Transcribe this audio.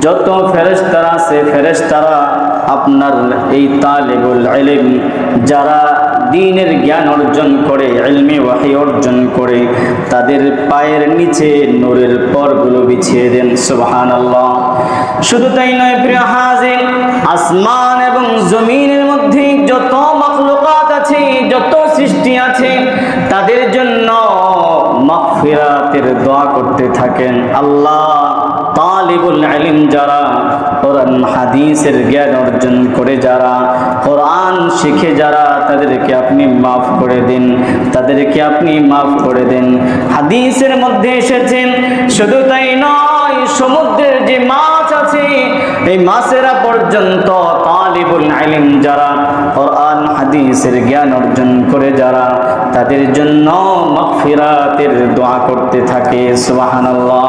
যত ফেরেশতারা আছে ফেরেশতারা আপনার এই তালিবুল ইলম যারা দ্বীনের জ্ঞান অর্জন করে, ইলমি ওয়াহী অর্জন করে, তাদের পায়ের নিচে নূরের পরগুলো বিছিয়ে দেন। সুবহানাল্লাহ। শুধু তাই নয় প্রিয় হাজির, আসমান এবং জমিনের মধ্যে যত মাখলুকাত আছে, যত সৃষ্টি আছে, তাদের জন্য মাগফিরাতের দোয়া করতে থাকেন। আল্লাহ তালিবুল ইলম যারা, কোরআন হাদিসের জ্ঞান অর্জন করে যারা, কোরআন শিখে যারা, তাদেরকে আপনি মাফ করে দিন, তাদেরকে আপনি মাফ করে দেন। হাদিসের মধ্যে এসেছেন, শুধু তাই নয়, সমুদ্রের যে মাছ আছে এই মাছেরা পর্যন্ত তালিবুল ইলম যারা, কোরআন হাদিসের জ্ঞান অর্জন করে যারা, তাদের জন্য মাগফিরাতের দোয়া করতে থাকে। সুবহানাল্লাহ।